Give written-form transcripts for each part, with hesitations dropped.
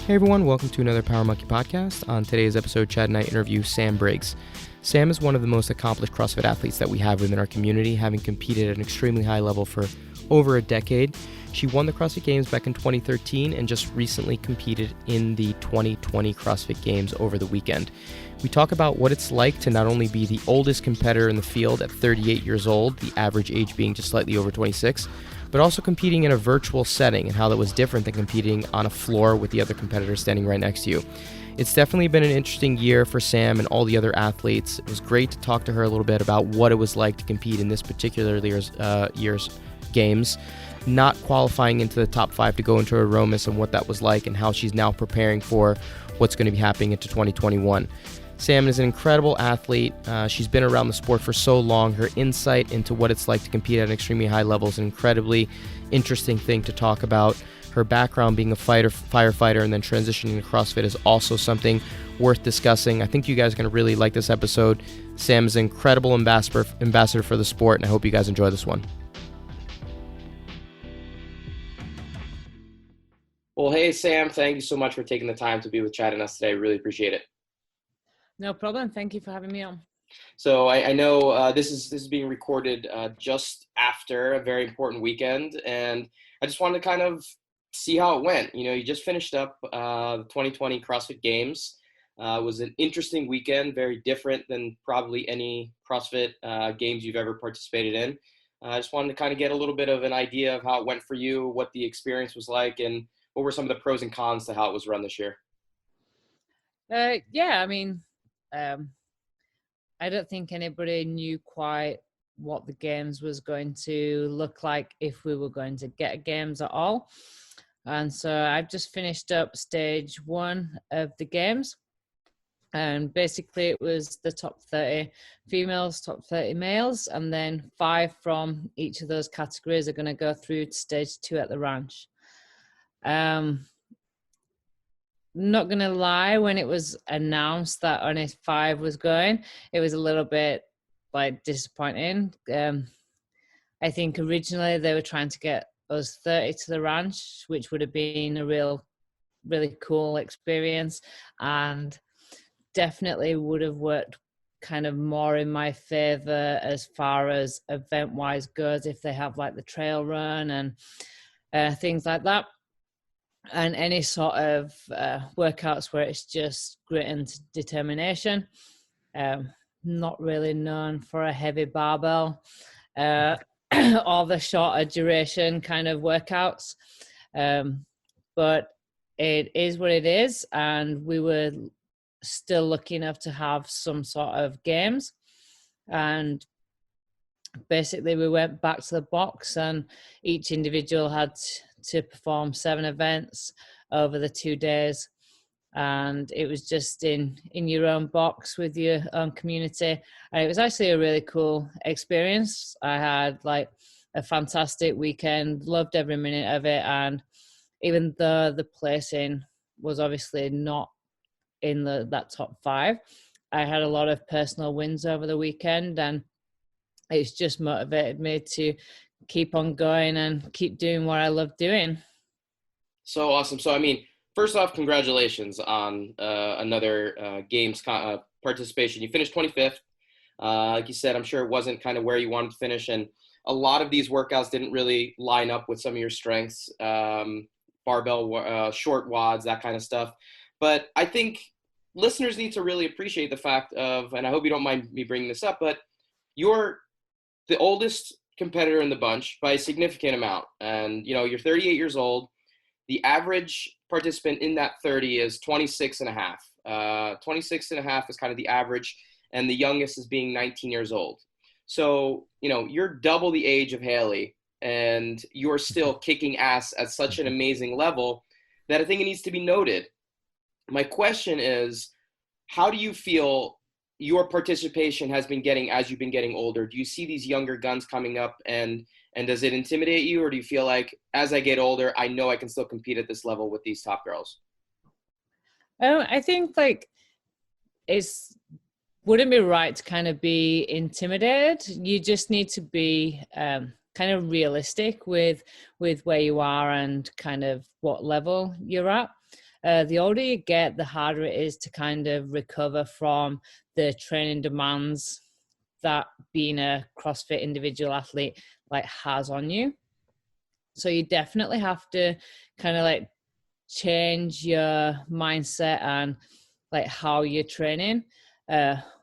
Hey everyone, welcome to another Power Monkey podcast. On today's episode, Chad and I interview Sam Briggs. Sam is one of the most accomplished CrossFit athletes that we have within our community, having competed at an extremely high level for over a decade. She won the CrossFit Games back in 2013 and just recently competed in the 2020 CrossFit Games over the weekend. We talk about what it's like to not only be the oldest competitor in the field at 38 years old, the average age being just slightly over 26, but also competing in a virtual setting and how that was different than competing on a floor with the other competitors standing right next to you. It's definitely been an interesting year for Sam and all the other athletes. It was great to talk to her a little bit about what it was like to compete in this particular year's games, not qualifying into the top 5 to go into Aromas and what that was like and how she's now preparing for what's going to be happening into 2021. Sam is an incredible athlete. She's been around the sport for so long. Her insight into what it's like to compete at an extremely high level is an incredibly interesting thing to talk about. Her background being a firefighter and then transitioning to CrossFit is also something worth discussing. I think you guys are going to really like this episode. Sam is an incredible ambassador for the sport, and I hope you guys enjoy this one. Well, hey, Sam, thank you so much for taking the time to be with Chad and us today. I really appreciate it. No problem. Thank you for having me on. So I know this is being recorded just after a very important weekend, and I just wanted to kind of see how it went. You know, you just finished up the 2020 CrossFit Games. It was an interesting weekend, very different than probably any CrossFit games you've ever participated in. I just wanted to kind of get a little bit of an idea of how it went for you, what the experience was like, and what were some of the pros and cons to how it was run this year. I don't think anybody knew quite what the games was going to look like, if we were going to get games at all. And so I've just finished up stage 1 of the games. And basically it was the top 30 females, top 30 males, and then 5 from each of those categories are going to go through to stage 2 at the ranch. Not gonna lie, when it was announced that only 5 was going, it was a little bit disappointing. I think originally they were trying to get us 30 to the ranch, which would have been a really cool experience, and definitely would have worked kind of more in my favor as far as event wise goes, if they have the trail run and things like that. And any sort of workouts where it's just grit and determination. Not really known for a heavy barbell or the shorter duration kind of workouts. But it is what it is. And we were still lucky enough to have some sort of games. And basically we went back to the box, and each individual had to perform 7 events over the 2 days, and it was just in your own box with your own community, and it was actually a really cool experience. I had a fantastic weekend, loved every minute of it, and even though the placing was obviously not in that top 5, I had a lot of personal wins over the weekend, and it's just motivated me to keep on going and keep doing what I love doing. So awesome. So, I mean, first off, congratulations on another games participation. You finished 25th. Like you said, I'm sure it wasn't kind of where you wanted to finish. And a lot of these workouts didn't really line up with some of your strengths, barbell, short wads, that kind of stuff. But I think listeners need to really appreciate the fact of, and I hope you don't mind me bringing this up, but you're the oldest competitor in the bunch by a significant amount. And, you know, you're 38 years old. The average participant in that 30 is 26 and a half. 26 and a half is kind of the average. And the youngest is being 19 years old. So, you know, you're double the age of Haley, and you're still kicking ass at such an amazing level that I think it needs to be noted. My question is, how do you feel your participation has been getting as you've been getting older? Do you see these younger guns coming up, and does it intimidate you, or do you feel like as I get older, I know I can still compete at this level with these top girls? I think it's wouldn't be right to kind of be intimidated. You just need to be kind of realistic with where you are and kind of what level you're at. The older you get, the harder it is to kind of recover from the training demands that being a CrossFit individual athlete like has on you. So you definitely have to kind of like change your mindset and like how you're training.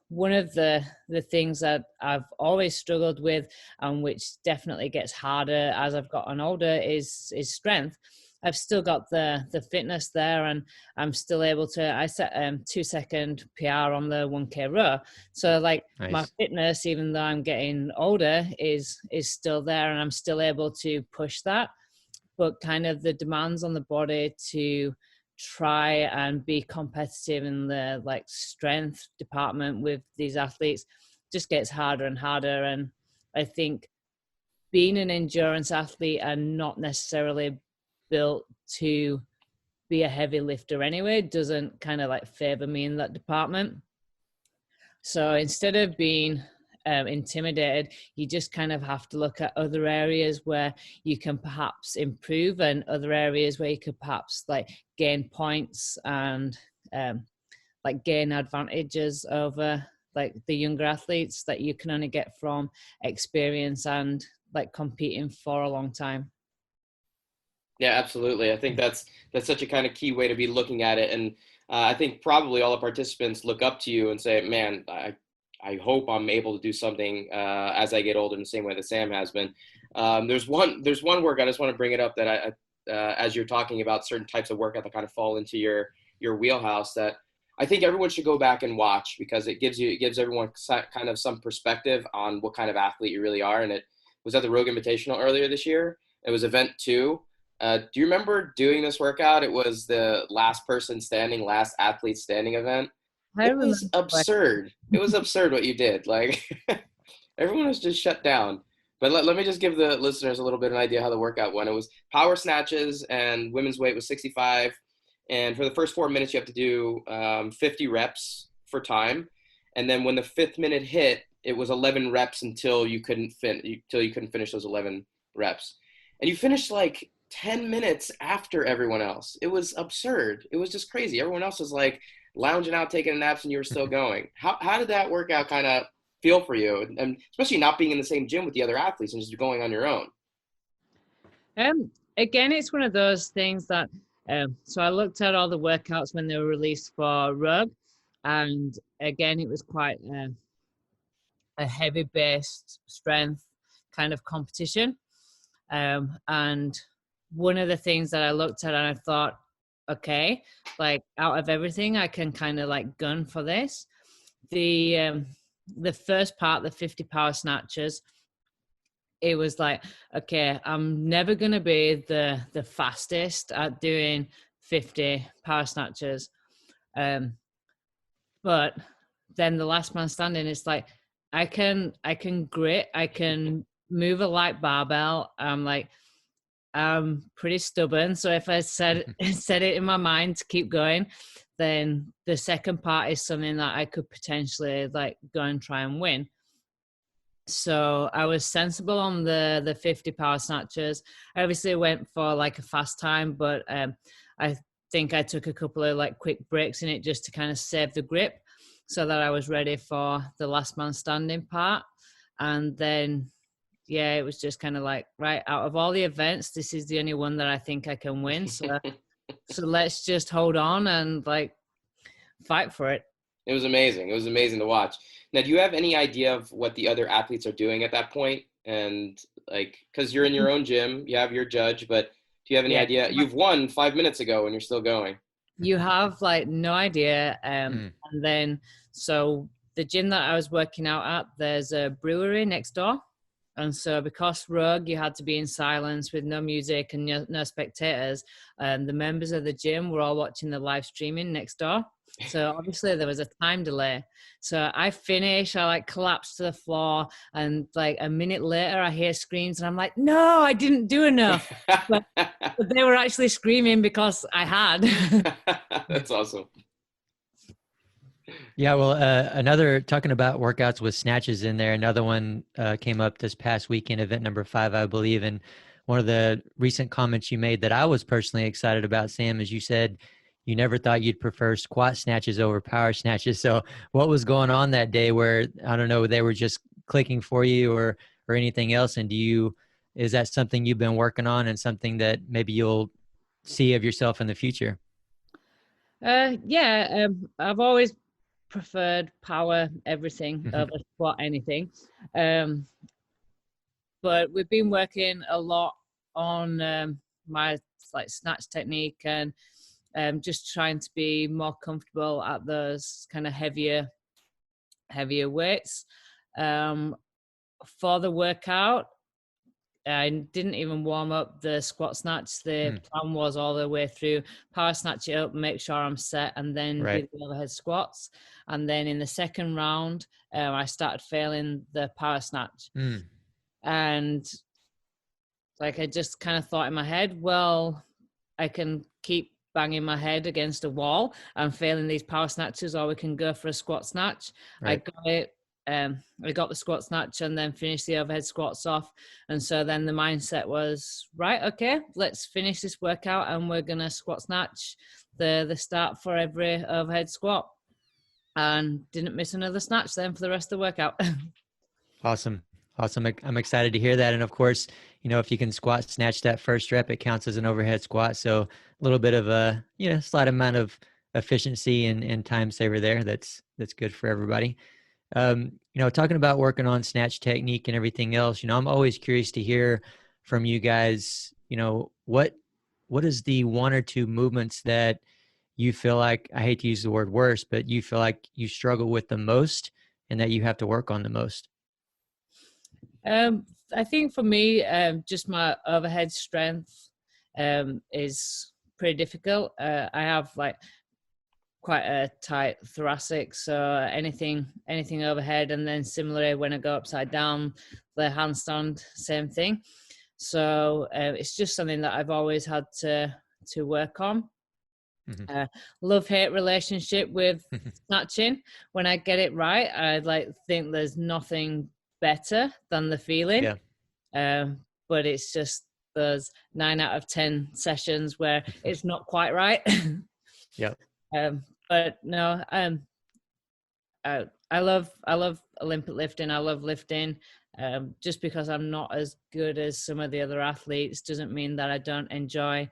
One of the things that I've always struggled with, and which definitely gets harder as I've gotten older, is strength. I've still got the fitness there, and I'm still able to. I set 2-second PR on the 1K row. So like Nice. My fitness, even though I'm getting older, is still there, and I'm still able to push that. But kind of the demands on the body to try and be competitive in the like strength department with these athletes just gets harder and harder. And I think being an endurance athlete and not necessarily built to be a heavy lifter anyway doesn't kind of like favor me in that department. So instead of being intimidated, you just kind of have to look at other areas where you can perhaps improve, and other areas where you could perhaps like gain points and like gain advantages over like the younger athletes that you can only get from experience and like competing for a long time. Yeah, absolutely. I think that's such a kind of key way to be looking at it. And I think probably all the participants look up to you and say, man, I hope I'm able to do something as I get older in the same way that Sam has been. There's one workout, I just want to bring it up, that I as you're talking about certain types of workout that kind of fall into your wheelhouse, that I think everyone should go back and watch, because it gives everyone kind of some perspective on what kind of athlete you really are. And it was at the Rogue Invitational earlier this year. It was event 2. Do you remember doing this workout? It was the last person standing, last athlete standing event. It was absurd. It was absurd what you did. Like everyone was just shut down. But let me just give the listeners a little bit of an idea how the workout went. It was power snatches, and women's weight was 65. And for the first 4 minutes, you have to do 50 reps for time. And then when the 5th minute hit, it was 11 reps until you couldn't finish those 11 reps. And you finished like 10 minutes after everyone else. It was absurd. It was just crazy. Everyone else was like lounging out, taking naps, and you were still going. How did that workout kind of feel for you? And especially not being in the same gym with the other athletes and just going on your own. Again, it's one of those things that, so I looked at all the workouts when they were released for Rogue, and again, it was quite a heavy-based strength kind of competition. And one of the things that I looked at and I thought, okay, like out of everything, I can kind of like gun for this. The first part, the 50 power snatches, it was like, okay, I'm never going to be the fastest at doing 50 power snatches. But then the last man standing, it's like, I can grit, I can move a light barbell. I'm pretty stubborn. So if I set it in my mind to keep going, then the second part is something that I could potentially like go and try and win. So I was sensible on the 50 power snatches. I obviously went for like a fast time, but I think I took a couple of like quick breaks in it just to kind of save the grip so that I was ready for the last man standing part. And then yeah, it was just kind of like, right, out of all the events, this is the only one that I think I can win. So let's just hold on and like fight for it. It was amazing. It was amazing to watch. Now, do you have any idea of what the other athletes are doing at that point? And like, because you're in your own gym, you have your judge, but do you have any idea? You've won 5 minutes ago and you're still going. You have like no idea. And then, so the gym that I was working out at, there's a brewery next door. And so because Rogue, you had to be in silence with no music and no spectators, the members of the gym were all watching the live streaming next door. So obviously there was a time delay. So I finished, I like collapsed to the floor, and like a minute later I hear screams and I'm like, no, I didn't do enough. But they were actually screaming because I had. That's awesome. Yeah, well, another, talking about workouts with snatches in there, another one came up this past weekend, event number 5, I believe. And one of the recent comments you made that I was personally excited about, Sam, is you said you never thought you'd prefer squat snatches over power snatches. So what was going on that day where, I don't know, they were just clicking for you or anything else? And is that something you've been working on and something that maybe you'll see of yourself in the future? I've always preferred power everything over squat anything. But we've been working a lot on my like snatch technique and just trying to be more comfortable at those kind of heavier weights. For the workout, I didn't even warm up the squat snatch. The plan was all the way through power snatch it up, make sure I'm set, and then do the overhead squats. And then in the second round, I started failing the power snatch. And like, I just kind of thought in my head, well, I can keep banging my head against a wall and failing these power snatches, or we can go for a squat snatch. I got it. I got the squat snatch and then finished the overhead squats off. And so then the mindset was, right, okay, let's finish this workout and we're going to squat snatch the start for every overhead squat. And didn't miss another snatch then for the rest of the workout. Awesome. I'm excited to hear that. And of course, if you can squat snatch that first rep, it counts as an overhead squat. So a little bit of a, slight amount of efficiency and time saver there. That's good for everybody. Talking about working on snatch technique and everything else, I'm always curious to hear from you guys, what is the one or two movements that you feel like, I hate to use the word worse, but you feel like you struggle with the most and that you have to work on the most? I think for me, just my overhead strength is pretty difficult. I have like quite a tight thoracic, so anything overhead, and then similarly when I go upside down, the handstand, same thing. So it's just something that I've always had to work on. Love-hate relationship with snatching. When I get it right, I think there's nothing better than the feeling. But it's just those 9 out of 10 sessions where it's not quite right. But no, I love Olympic lifting. I love lifting. Just because I'm not as good as some of the other athletes doesn't mean that I don't enjoy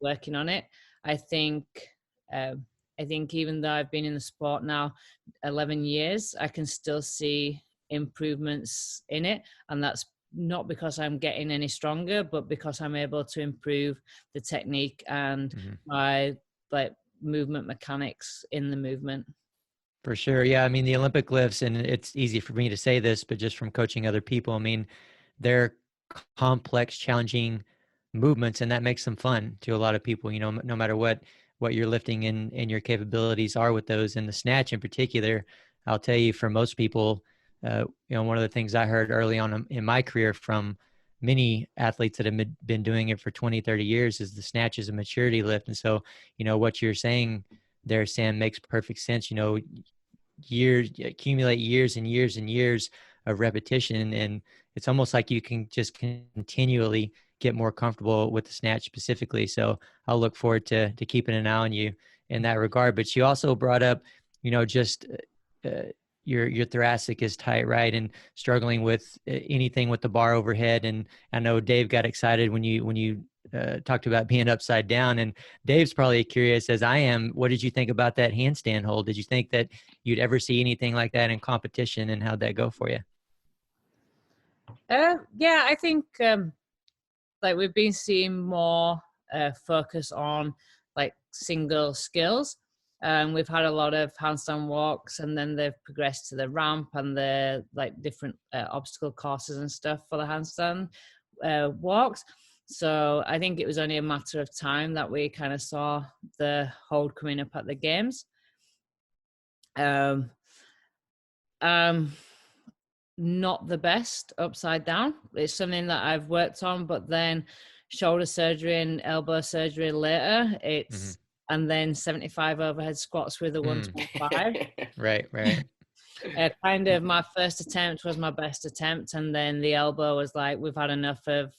working on it. I think even though I've been in the sport now 11 years, I can still see improvements in it, and that's not because I'm getting any stronger, but because I'm able to improve the technique and my movement mechanics in the movement. For sure. Yeah. I mean, the Olympic lifts, and it's easy for me to say this, but just from coaching other people, I mean, they're complex, challenging movements, and that makes them fun to a lot of people, no matter what you're lifting and your capabilities are with those. And the snatch in particular, I'll tell you, for most people, one of the things I heard early on in my career from many athletes that have been doing it for 20, 30 years is the snatch is a maturity lift. And so, what you're saying there, Sam, makes perfect sense. Accumulate years and years and years of repetition. And it's almost like you can just continually get more comfortable with the snatch specifically. So I'll look forward to keeping an eye on you in that regard. But you also brought up, just your thoracic is tight, right? And struggling with anything with the bar overhead. And I know Dave got excited when you talked about being upside down, and Dave's probably curious as I am, what did you think about that handstand hold? Did you think that you'd ever see anything like that in competition, and how'd that go for you? Yeah, I think we've been seeing more focus on single skills. We've had a lot of handstand walks, and then they've progressed to the ramp and the different obstacle courses and stuff for the handstand walks. So I think it was only a matter of time that we kind of saw the hold coming up at the games. Not the best upside down. It's something that I've worked on, but then shoulder surgery and elbow surgery later, it's and then 75 overhead squats with a 125. Right. Kind of my first attempt was my best attempt, and then the elbow was we've had enough of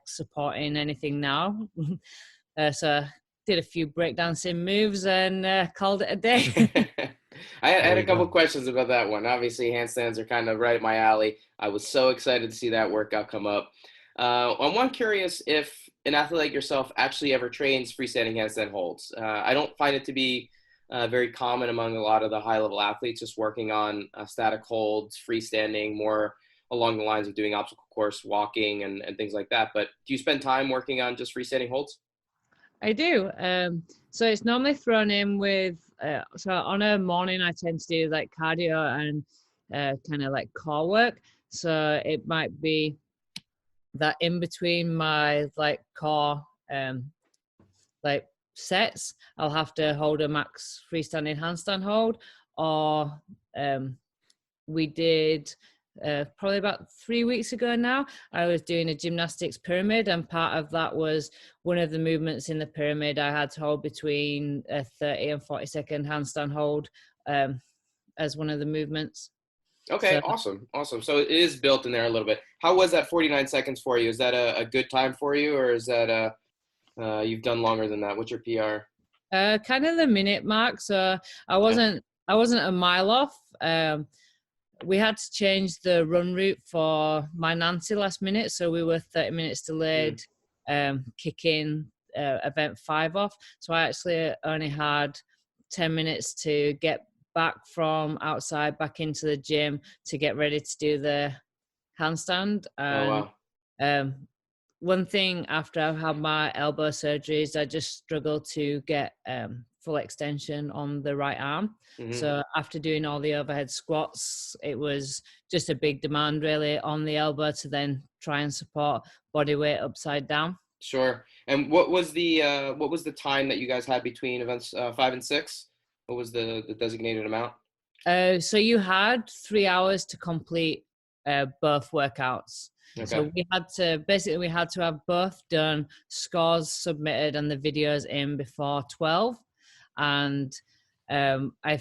supporting anything now. So did a few breakdancing moves and called it a day. I had a couple questions about that one. Obviously, handstands are kind of right up my alley. I was so excited to see that workout come up. I'm curious if an athlete like yourself actually ever trains freestanding handstand holds. I don't find it to be very common among a lot of the high-level athletes, just working on static holds, freestanding, more along the lines of doing obstacle course walking and things like that. But do you spend time working on just freestanding holds? I do. So it's normally thrown in with, so on a morning, I tend to do like cardio and kind of like core work. So it might be that in between my like core like sets, I'll have to hold a max freestanding handstand hold, or we did probably about 3 weeks ago now, I was doing a gymnastics pyramid, and part of that was one of the movements in the pyramid. I had to hold between a 30 and 40-second handstand hold as one of the movements. Okay, so, awesome. So it is built in there a little bit. How was that 49 seconds for you? Is that a good time for you, or is that you've done longer than that? What's your PR? Kind of the minute mark. So I wasn't a mile off. We had to change the run route for my Nancy last minute, so we were 30 minutes delayed kicking event 5 off. So I actually only had 10 minutes to get back from outside back into the gym to get ready to do the handstand. And one thing after I've had my elbow surgeries, I just struggled to get full extension on the right arm. So after doing all the overhead squats, it was just a big demand really on the elbow to then try and support body weight upside down. Sure. And what was the time that you guys had between events 5 and 6? What was the designated amount? So you had 3 hours to complete both workouts. Okay. So we had to have both done, scores submitted, and the videos in before 12. And I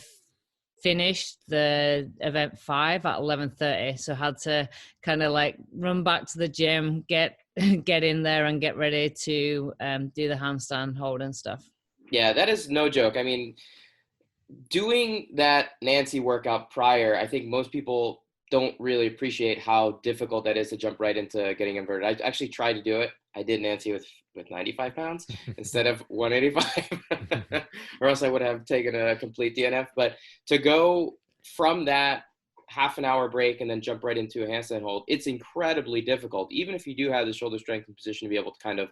finished the event 5 at 11:30. So I had to kind of like run back to the gym, get in there and get ready to do the handstand hold and stuff. Yeah, that is no joke. I mean, doing that Nancy workout prior, I think most people don't really appreciate how difficult that is to jump right into getting inverted. I actually tried to do it. I did Nancy with 95 pounds instead of 185, or else I would have taken a complete DNF. But to go from that half an hour break and then jump right into a handstand hold, it's incredibly difficult. Even if you do have the shoulder strength and position to be able to kind of,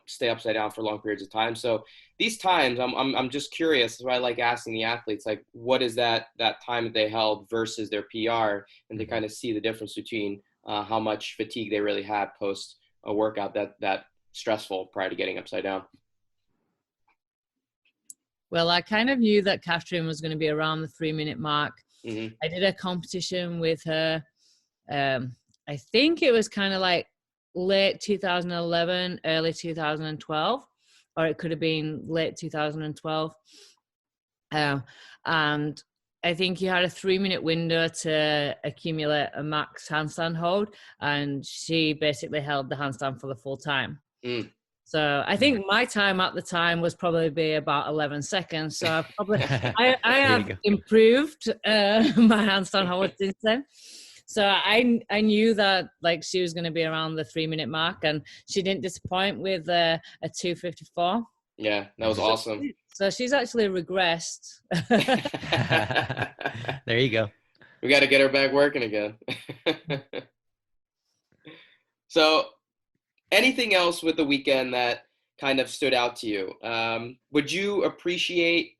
stay upside down for long periods of time. So these times, I'm just curious. That's why I like asking the athletes, like, what is that time that they held versus their PR, and to kind of see the difference between how much fatigue they really had post a workout that stressful prior to getting upside down. Well, I kind of knew that Catherine was going to be around the 3-minute mark. I did a competition with her. I think it was kind of like late 2011, early 2012, or it could have been late 2012. And I think you had a 3-minute window to accumulate a max handstand hold, and she basically held the handstand for the full time. So I think my time at the time was probably about 11 seconds. So I have improved my handstand hold since then. So I knew that like she was going to be around the 3-minute mark, and she didn't disappoint with a 2:54. Yeah, that was awesome. So she's actually regressed. There you go. We got to get her back working again. So anything else with the weekend that kind of stood out to you? Would you appreciate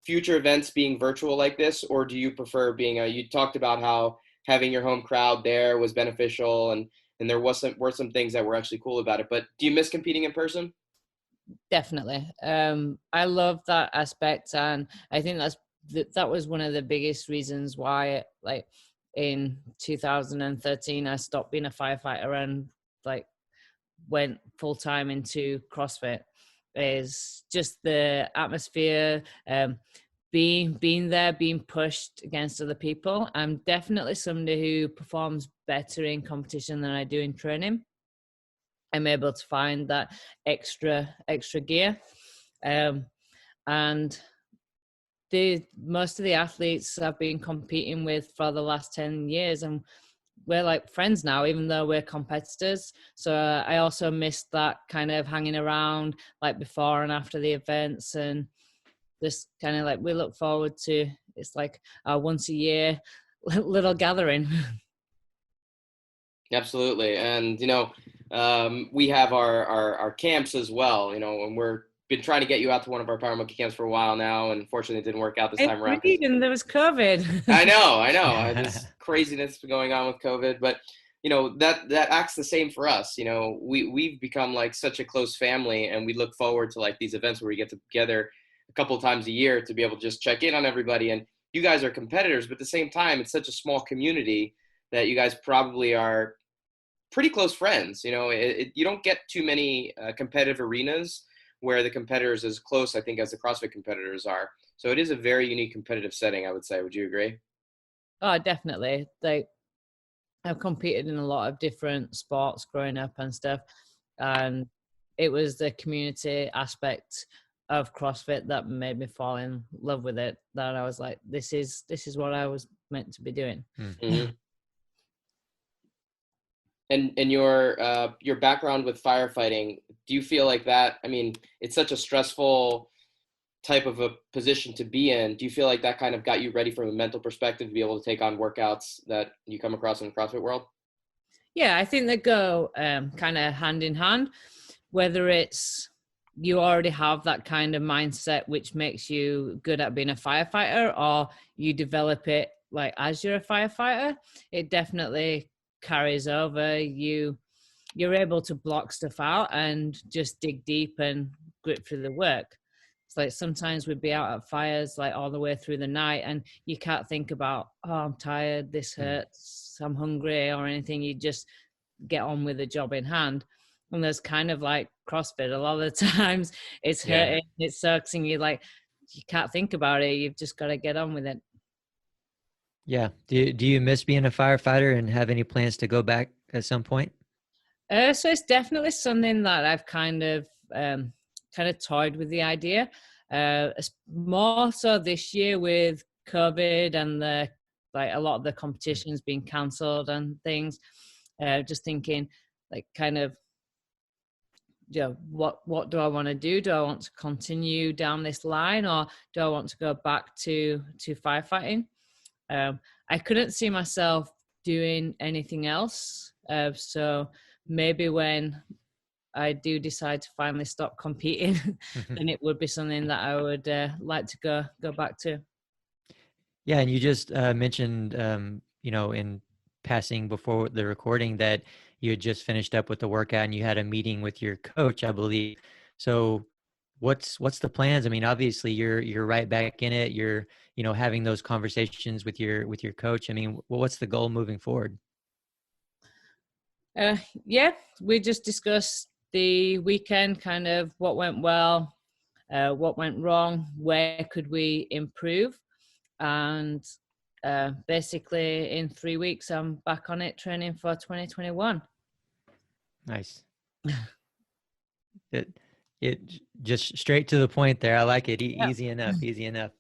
future events being virtual like this, or do you prefer being you talked about how having your home crowd there was beneficial, and there were some things that were actually cool about it, but do you miss competing in person? Definitely. I love that aspect, and I think that was one of the biggest reasons why, like, in 2013 I stopped being a firefighter and like went full-time into CrossFit, is just the atmosphere, being there, being pushed against other people. I'm definitely somebody who performs better in competition than I do in training. I'm able to find that extra gear. And most of the athletes I've been competing with for the last 10 years, and we're like friends now, even though we're competitors. So I also missed that kind of hanging around like before and after the events, and just kind of like we look forward to, it's like our once a year little gathering. Absolutely. And, we have our camps as well, and we're been trying to get you out to one of our Power Monkey camps for a while now. And unfortunately it didn't work out this time around. And there was COVID. I know. This craziness going on with COVID, but that acts the same for us. We've become like such a close family, and we look forward to like these events where we get together a couple of times a year to be able to just check in on everybody. And you guys are competitors, but at the same time, it's such a small community that you guys probably are pretty close friends. You don't get too many competitive arenas where the competitors as close, I think, as the CrossFit competitors are. So it is a very unique competitive setting, I would say. Would you agree? Oh, definitely. Like, I've competed in a lot of different sports growing up and stuff, and it was the community aspect of CrossFit that made me fall in love with it. That I was like, this is what I was meant to be doing. Mm-hmm. And your background with firefighting, do you feel like that? I mean, it's such a stressful type of a position to be in. Do you feel like that kind of got you ready from a mental perspective to be able to take on workouts that you come across in the CrossFit world? Yeah, I think they go kind of hand in hand, whether it's you already have that kind of mindset which makes you good at being a firefighter, or you develop it like as you're a firefighter. It definitely carries over. You're able to block stuff out and just dig deep and grit through the work. It's like sometimes we'd be out at fires like all the way through the night, and you can't think about, oh, I'm tired, this hurts, I'm hungry, or anything. You just get on with the job in hand. And there's kind of like CrossFit, a lot of the times it's hurting, it sucks, and you can't think about it. You've just got to get on with it. Yeah. Do you miss being a firefighter and have any plans to go back at some point? So it's definitely something that I've kind of toyed with the idea. More so this year with COVID and a lot of the competitions being cancelled and things. Just thinking, like, kind of, what do I want to do? Do I want to continue down this line, or do I want to go back to firefighting? I couldn't see myself doing anything else. So maybe when I do decide to finally stop competing, then it would be something that I would like to go back to. Yeah, and you just mentioned, in passing before the recording that you had just finished up with the workout and you had a meeting with your coach, I believe. So what's the plans? I mean, obviously you're right back in it. You're, having those conversations with your coach. I mean, what's the goal moving forward? We just discussed the weekend, kind of what went well, what went wrong, where could we improve, and basically in 3 weeks I'm back on it, training for 2021. Nice. It just straight to the point there. I like it. Easy enough.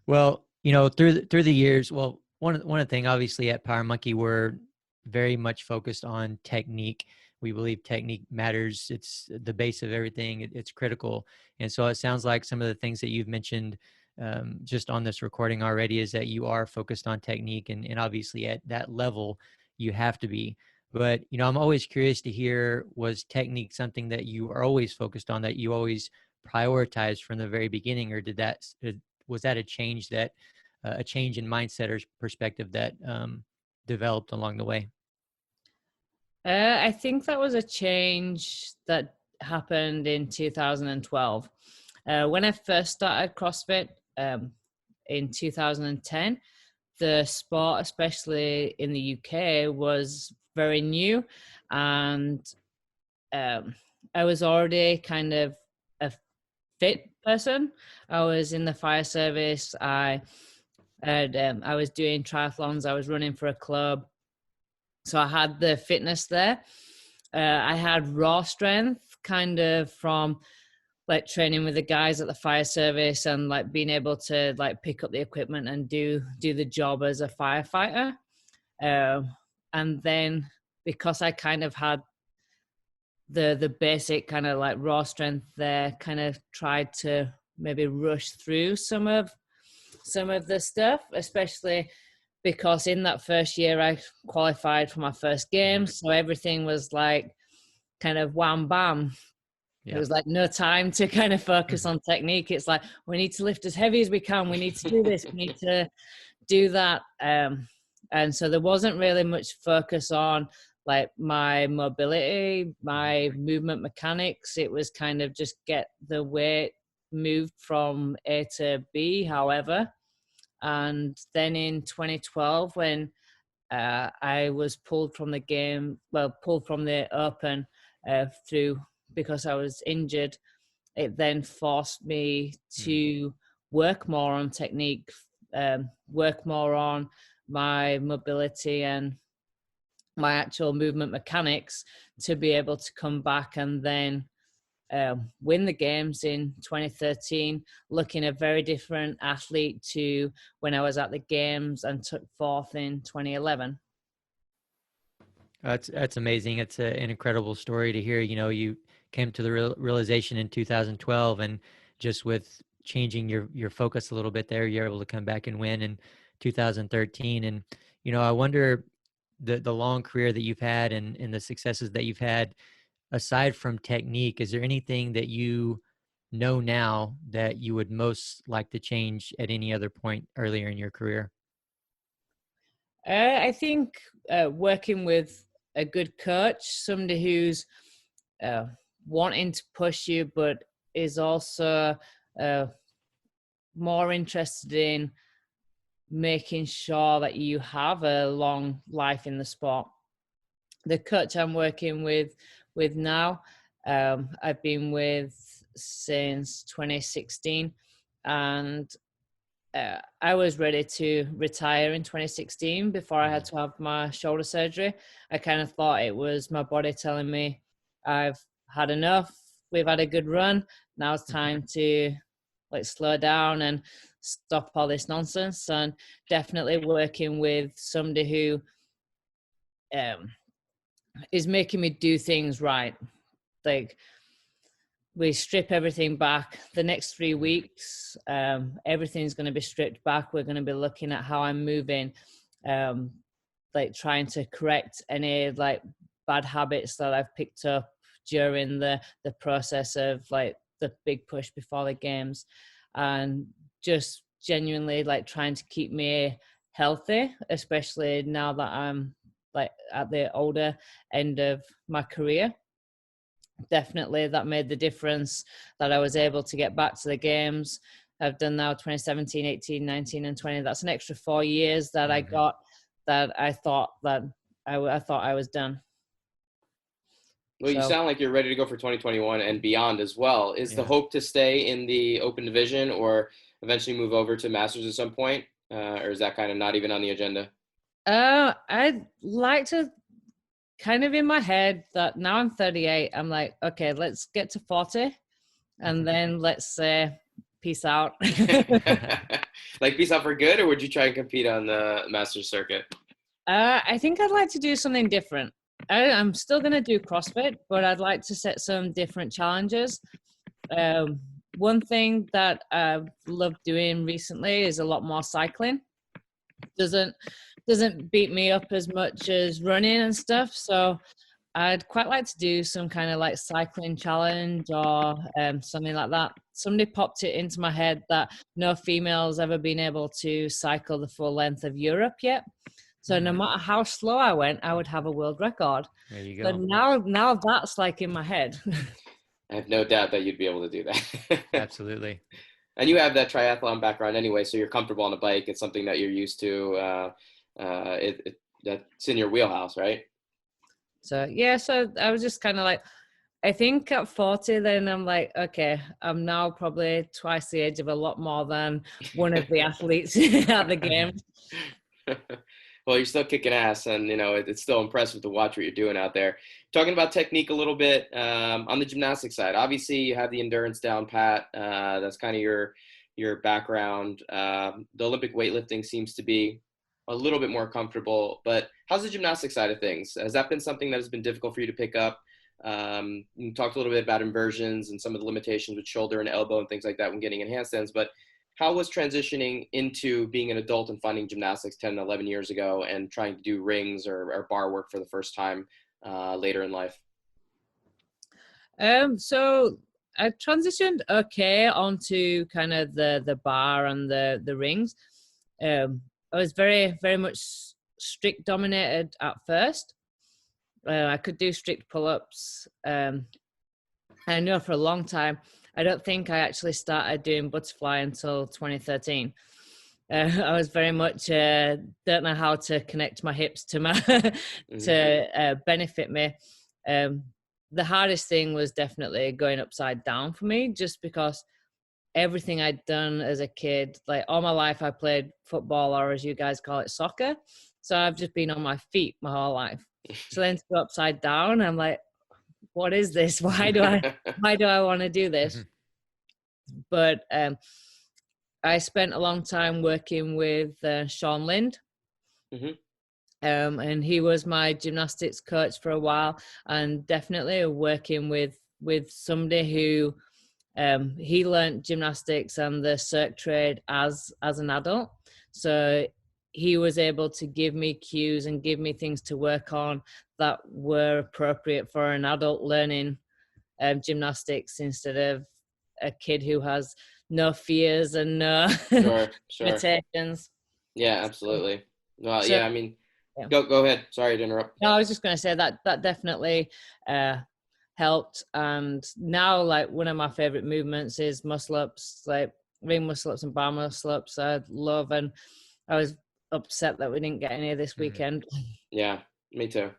Well, through the years, well, one thing, obviously at Power Monkey, we're very much focused on technique. We believe technique matters. It's the base of everything. It's critical. And so it sounds like some of the things that you've mentioned just on this recording already is that you are focused on technique, and obviously at that level you have to be. But, I'm always curious to hear, was technique something that you are always focused on, that you always prioritized from the very beginning, or was that a change in mindset or perspective that developed along the way? I think that was a change that happened in 2012. When I first started CrossFit in 2010, the sport, especially in the UK, was very new, and I was already kind of a fit person. I was in the fire service. I was doing triathlons. I was running for a club. So I had the fitness there. I had raw strength kind of from like training with the guys at the fire service and like being able to like pick up the equipment and do the job as a firefighter. And then because I kind of had the basic kind of like raw strength there, kind of tried to maybe rush through some of the stuff, especially because in that first year I qualified for my first games. So everything was like kind of wham bam. Yeah. It was like no time to kind of focus on technique. It's like, we need to lift as heavy as we can. We need to do this. We need to do that. And so there wasn't really much focus on like my mobility, my movement mechanics. It was kind of just get the weight moved from A to B, however. And then in 2012, when I was pulled from the Open through because I was injured, it then forced me to work more on technique, work more on my mobility and my actual movement mechanics to be able to come back and then win the games in 2013, looking a very different athlete to when I was at the games and took fourth in 2011. That's amazing. It's an incredible story to hear. You know, you came to the realization in 2012, and just with changing your focus a little bit there, you're able to come back and win in 2013. And, you know, I wonder the long career that you've had and the successes that you've had, aside from technique, is there anything that you know now that you would most like to change at any other point earlier in your career? I think working with a good coach, somebody who's wanting to push you, but is also more interested in making sure that you have a long life in the sport. The coach I'm working with now, I've been with since 2016, and I was ready to retire in 2016 before I had to have my shoulder surgery. I kind of thought it was my body telling me I've had enough. We've had a good run. Now it's time to like slow down and stop all this nonsense. And definitely working with somebody who is making me do things right. Like, we strip everything back. The next 3 weeks, everything's going to be stripped back. We're going to be looking at how I'm moving, like trying to correct any like bad habits that I've picked up during the process of like the big push before the games, and just genuinely like trying to keep me healthy, especially now that I'm like at the older end of my career. Definitely that made the difference that I was able to get back to the games. I've done now 2017, 18, 19 and 20. That's an extra 4 years that I got, that I thought that I thought I was done. Well, you sound like you're ready to go for 2021 and beyond as well. Is the hope to stay in the open division or eventually move over to masters at some point? Or is that kind of not even on the agenda? I'd like to, kind of in my head, that now I'm 38, I'm like, okay, let's get to 40 and then let's say peace out. Like peace out for good, or would you try and compete on the Masters circuit? I think I'd like to do something different. I'm still going to do CrossFit, but I'd like to set some different challenges. One thing that I've loved doing recently is a lot more cycling. Doesn't beat me up as much as running and stuff. So I'd quite like to do some kind of like cycling challenge or something like that. Somebody popped it into my head that no female's ever been able to cycle the full length of Europe yet. So no matter how slow I went, I would have a world record. There you go. But now that's like in my head. I have no doubt that you'd be able to do that. Absolutely. And you have that triathlon background anyway, so you're comfortable on a bike. It's something that you're used to. That's in your wheelhouse, right? So I was just kind of like, I think at 40, then I'm like, okay, I'm now probably twice the age of a lot more than one of the athletes at the games. Well, you're still kicking ass, and you know it's still impressive to watch what you're doing out there. talking about technique a little bit, on the gymnastics side, obviously you have the endurance down pat. That's kind of your background. The Olympic weightlifting seems to be a little bit more comfortable, but how's the gymnastics side of things? Has that been something that has been difficult for you to pick up? You talked a little bit about inversions and some of the limitations with shoulder and elbow and things like that when getting in handstands, but how was transitioning into being an adult and finding gymnastics 10, 11 years ago and trying to do rings or bar work for the first time later in life? So I transitioned okay onto kind of the bar and the rings. I was very, very much strict dominated at first. I could do strict pull-ups. I know for a long time, I don't think I actually started doing butterfly until 2013. I was very much don't know how to connect my hips to my to benefit me. The hardest thing was definitely going upside down for me, just because everything I'd done as a kid, like all my life, I played football, or as you guys call it, soccer. So I've just been on my feet my whole life. So then to go upside down, I'm like, what is this? Why do I want to do this? But I spent a long time working with Sean Lind. And he was my gymnastics coach for a while, and definitely working with somebody who he learned gymnastics and the circ trade as an adult. So he was able to give me cues and give me things to work on that were appropriate for an adult learning gymnastics, instead of a kid who has no fears and no limitations. Yeah, absolutely. Well, So, yeah, I mean, go ahead. Sorry to interrupt. No, I was just going to say that definitely helped. And now, like, one of my favorite movements is muscle ups, like ring muscle ups and bar muscle ups. I love, and I was upset that we didn't get any this weekend. Yeah, me too.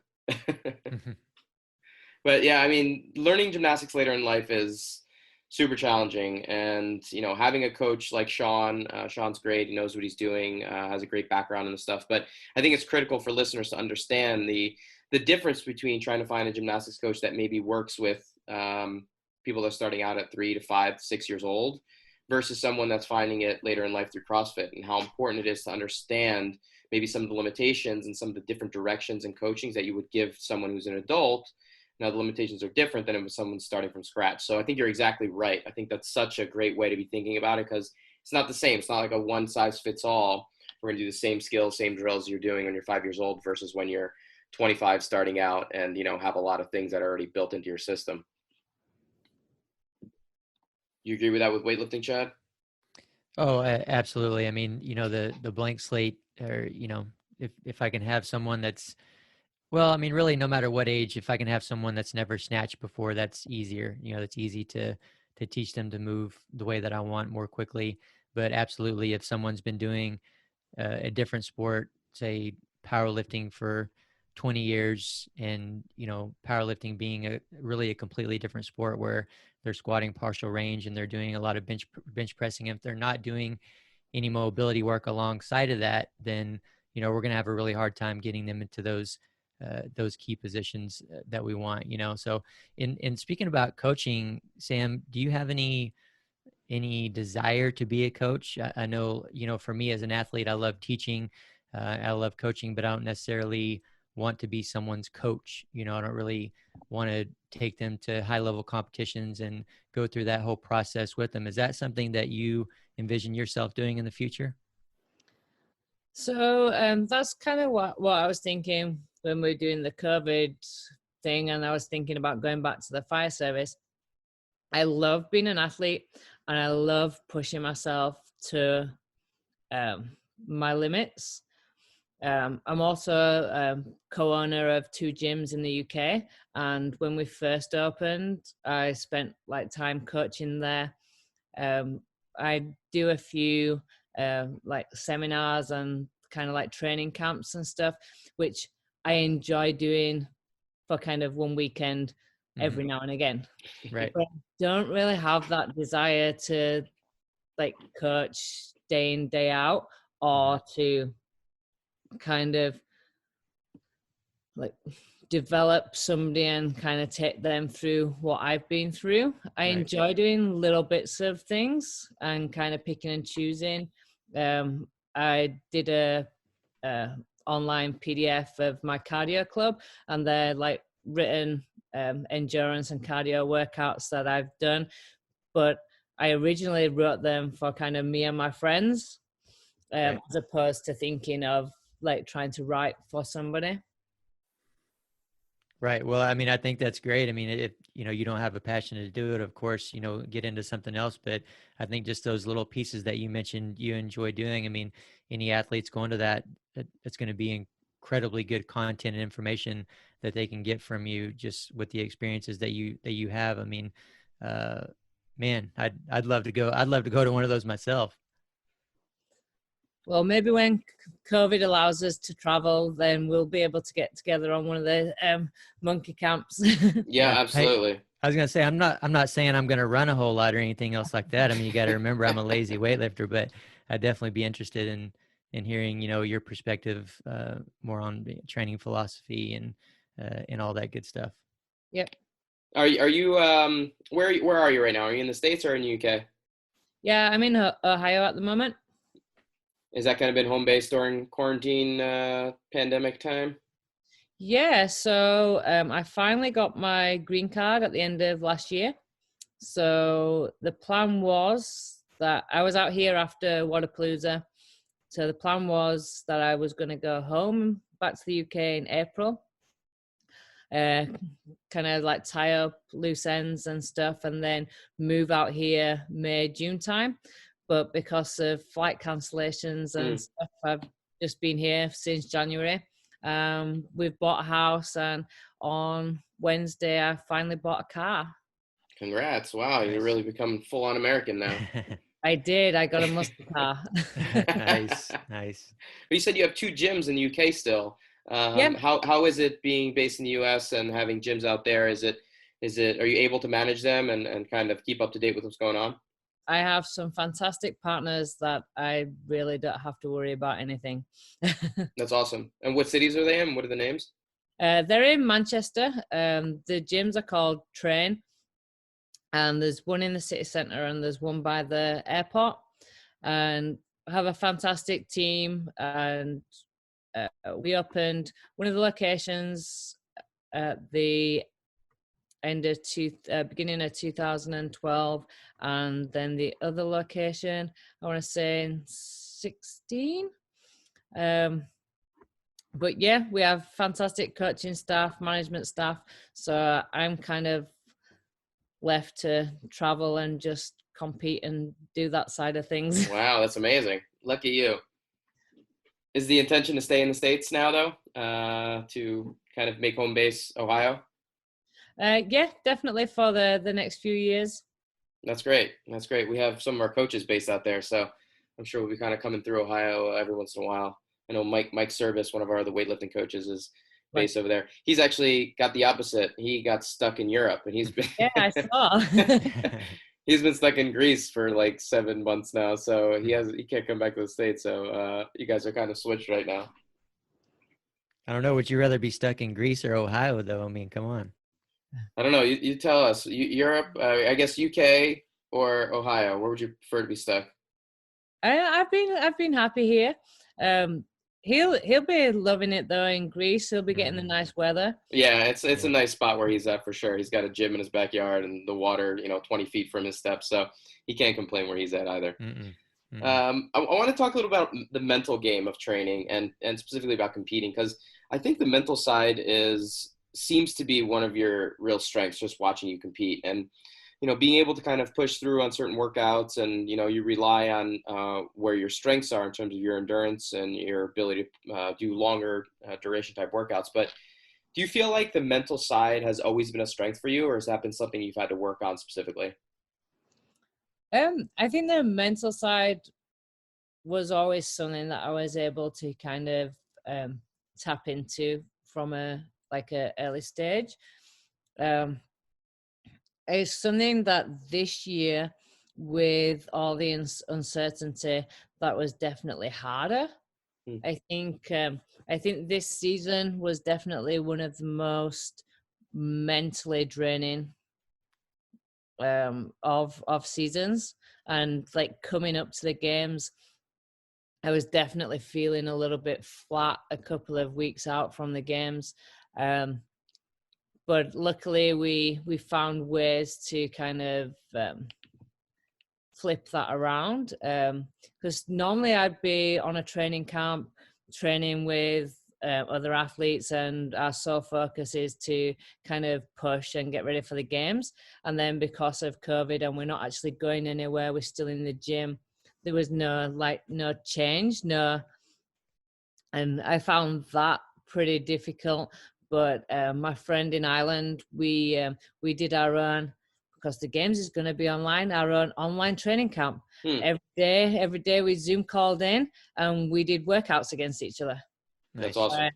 But yeah, I mean, learning gymnastics later in life is super challenging, and having a coach like Sean, Sean's great. He knows what he's doing, has a great background and stuff. But I think it's critical for listeners to understand the difference between trying to find a gymnastics coach that maybe works with people that are starting out at 3 to 5, 6 years old, versus someone that's finding it later in life through CrossFit, and how important it is to understand maybe some of the limitations and some of the different directions and coachings that you would give someone who's an adult. Now, the limitations are different than if someone's starting from scratch. So I think you're exactly right. I think that's such a great way to be thinking about it, because it's not the same. It's not like a one size fits all. We're going to do the same skills, same drills you're doing when you're 5 years old versus when you're 25 starting out and, have a lot of things that are already built into your system. You agree with that with weightlifting, Chad? Oh, absolutely. I mean, the blank slate, or, if I can have someone that's, well, I mean, really, no matter what age, if I can have someone that's never snatched before, that's easier. It's easy to teach them to move the way that I want more quickly. But absolutely, if someone's been doing a different sport, say powerlifting for 20 years, and powerlifting being really a completely different sport where they're squatting partial range and they're doing a lot of bench pressing. If they're not doing any mobility work alongside of that, then we're going to have a really hard time getting them into those key positions that we want. So in speaking about coaching, Sam, do you have any desire to be a coach? I know, for me as an athlete, I love teaching, I love coaching, but I don't necessarily want to be someone's coach. I don't really want to take them to high level competitions and go through that whole process with them. Is that something that you envision yourself doing in the future? So that's kind of what I was thinking when we were doing the COVID thing, and I was thinking about going back to the fire service. I love being an athlete, and I love pushing myself to my limits. I'm also co-owner of 2 gyms in the UK, and when we first opened, I spent like time coaching there. I do a few like seminars and kind of like training camps and stuff, which I enjoy doing for kind of one weekend every now and again. Right. But I don't really have that desire to like coach day in, day out, or to kind of like develop somebody and kind of take them through what I've been through. I enjoy doing little bits of things and kind of picking and choosing. I did a online PDF of my cardio club, and they're like written endurance and cardio workouts that I've done. But I originally wrote them for kind of me and my friends, as opposed to thinking of like trying to write for somebody. Right. Well, I mean, I think that's great. I mean, if you don't have a passion to do it, of course, get into something else. But I think just those little pieces that you mentioned you enjoy doing. I mean, any athletes going to that, it's going to be incredibly good content and information that they can get from you just with the experiences that you have. I mean, man, I'd love to go. I'd love to go to one of those myself. Well, maybe when COVID allows us to travel, then we'll be able to get together on one of the monkey camps. Yeah, absolutely. I was gonna say I'm not saying I'm gonna run a whole lot or anything else like that. I mean, you got to remember I'm a lazy weightlifter, but I'd definitely be interested in hearing your perspective more on training philosophy and all that good stuff. Yep. Are you where are you right now? Are you in the States or in the UK? Yeah, I'm in Ohio at the moment. Is that kind of been home base during quarantine pandemic time? Yeah, so I finally got my green card at the end of last year. So the plan was that I was out here after Wadapalooza. So the plan was that I was going to go home back to the UK in April, kind of like tie up loose ends and stuff, and then move out here May, June time. But because of flight cancellations and stuff, I've just been here since January. We've bought a house, and on Wednesday, I finally bought a car. Congrats. Wow, you really become full-on American now. I did. I got a muscle car. Nice. But you said you have 2 gyms in the UK still. Yeah. How is it being based in the US and having gyms out there? Are you able to manage them and kind of keep up to date with what's going on? I have some fantastic partners that I really don't have to worry about anything. That's awesome. And what cities are they in? What are the names? They're in Manchester. The gyms are called Train. And there's one in the city centre and there's one by the airport. And I have a fantastic team. And we opened one of the locations at the beginning of 2012, and then the other location I want to say in 16. But yeah, we have fantastic coaching staff, management staff, so I'm kind of left to travel and just compete and do that side of things. Wow, that's amazing. Lucky you. Is the intention to stay in the States now though, to kind of make home base Ohio? Yeah, definitely for the next few years. That's great. We have some of our coaches based out there, so I'm sure we'll be kind of coming through Ohio every once in a while. I know Mike Service, one of our other weightlifting coaches, is based over there. He's actually got the opposite. He got stuck in Europe, and he's been I saw. He's been stuck in Greece for like 7 months now, so he can't come back to the States. So you guys are kind of switched right now. I don't know. Would you rather be stuck in Greece or Ohio, though? I mean, come on. I don't know. You tell us. Europe, I guess UK or Ohio. Where would you prefer to be stuck? I've been happy here. He'll be loving it though in Greece. He'll be getting the nice weather. Yeah, it's a nice spot where he's at for sure. He's got a gym in his backyard and the water, 20 feet from his steps, so he can't complain where he's at either. I want to talk a little about the mental game of training and specifically about competing, because I think the mental side seems to be one of your real strengths, just watching you compete and being able to kind of push through on certain workouts, and you rely on where your strengths are in terms of your endurance and your ability to do longer duration type workouts. But do you feel like the mental side has always been a strength for you, or has that been something you've had to work on specifically? I think the mental side was always something that I was able to kind of tap into from a early stage. It's something that this year, with all the uncertainty, that was definitely harder. I think this season was definitely one of the most mentally draining of seasons, and like coming up to the games, I was definitely feeling a little bit flat a couple of weeks out from the games. But luckily we found ways to kind of flip that around, because normally I'd be on a training camp training with other athletes, and our sole focus is to kind of push and get ready for the games. And then because of COVID and we're not actually going anywhere, we're still in the gym, there was no change, and I found that pretty difficult. But my friend in Ireland, we did our own, because the games is going to be online, our own online training camp. Every day we Zoom called in and we did workouts against each other. That's awesome.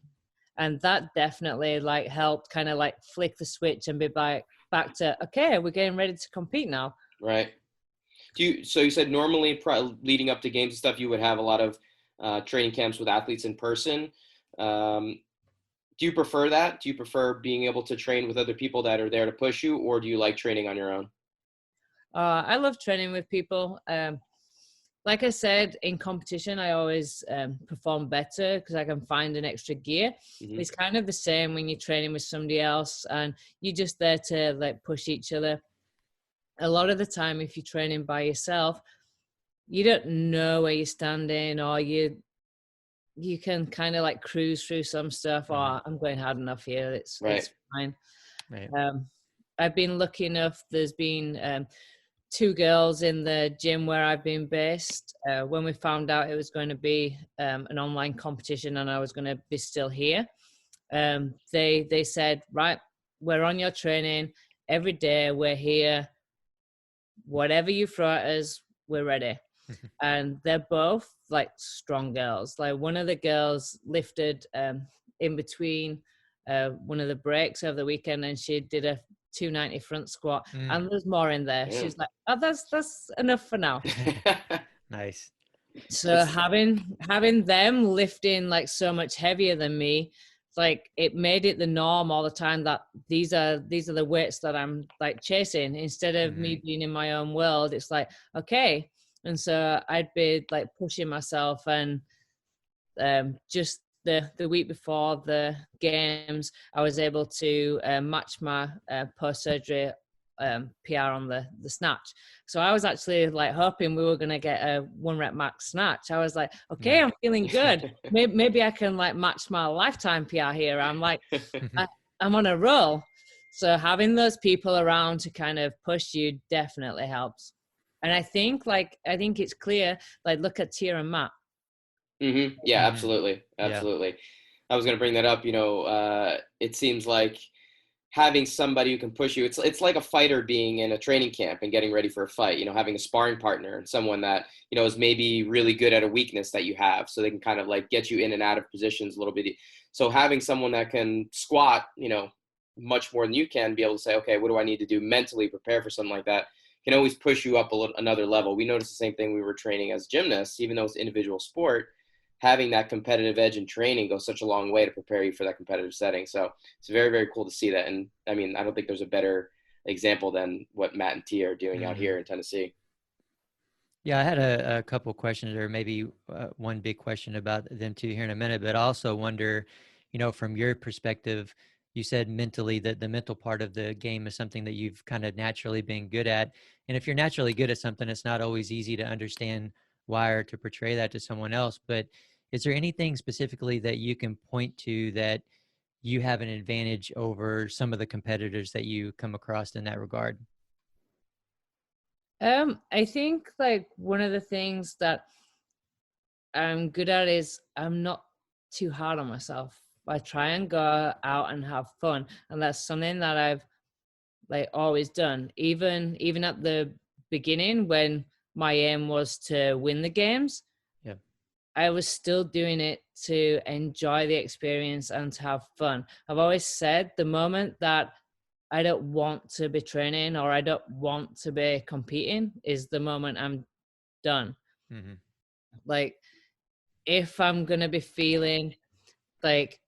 And that definitely like helped kind of like flick the switch and be back to, okay, we're getting ready to compete now. Right. So you said normally leading up to games and stuff, you would have a lot of training camps with athletes in person. Do you prefer that? Do you prefer being able to train with other people that are there to push you, or do you like training on your own? I love training with people. Like I said, in competition, I always perform better because I can find an extra gear. Mm-hmm. It's kind of the same when you're training with somebody else and you're just there to like push each other. A lot of the time, if you're training by yourself, you don't know where you're standing, or you can kind of like cruise through some stuff. Or I'm going hard enough here. It's fine. Right. I've been lucky enough. There's been 2 girls in the gym where I've been based. When we found out it was going to be an online competition and I was going to be still here, they said, right, we're on your training every day. We're here. Whatever you throw at us, we're ready. And they're both like strong girls. Like one of the girls lifted in between one of the breaks over the weekend, and she did a 290 front squat, and there's more in there. She's like, oh, that's enough for now. Nice. So having them lifting like so much heavier than me, like it made it the norm all the time that these are the weights that I'm like chasing, instead of me being in my own world. It's like, okay. And so I'd be like pushing myself, and just the week before the games, I was able to match my post-surgery PR on the snatch. So I was actually like hoping we were going to get a 1 rep max snatch. I was like, okay, I'm feeling good. Maybe I can like match my lifetime PR here. I'm like, I'm on a roll. So having those people around to kind of push you definitely helps. And I think it's clear, like look at Tia and Matt. Mm-hmm. Yeah, absolutely. Yeah. I was going to bring that up. It seems like having somebody who can push you, it's like a fighter being in a training camp and getting ready for a fight, having a sparring partner and someone that, is maybe really good at a weakness that you have, so they can kind of like get you in and out of positions a little bit. So having someone that can squat, much more than you can, be able to say, okay, what do I need to do mentally prepare for something like that, can always push you up another level. We noticed the same thing. We were training as gymnasts, even though it's individual sport, having that competitive edge in training goes such a long way to prepare you for that competitive setting. So it's very, very cool to see that. And I mean, I don't think there's a better example than what Matt and Tia are doing out here in Tennessee. Yeah, I had a couple of questions, or maybe one big question about them too here in a minute, but I also wonder, from your perspective, you said mentally that the mental part of the game is something that you've kind of naturally been good at. And if you're naturally good at something, it's not always easy to understand why or to portray that to someone else. But is there anything specifically that you can point to that you have an advantage over some of the competitors that you come across in that regard? I think like one of the things that I'm good at is I'm not too hard on myself. I try and go out and have fun, and that's something that I've like always done. Even at the beginning, when my aim was to win the games, I was still doing it to enjoy the experience and to have fun. I've always said the moment that I don't want to be training or I don't want to be competing is the moment I'm done. Like if I'm going to be feeling like,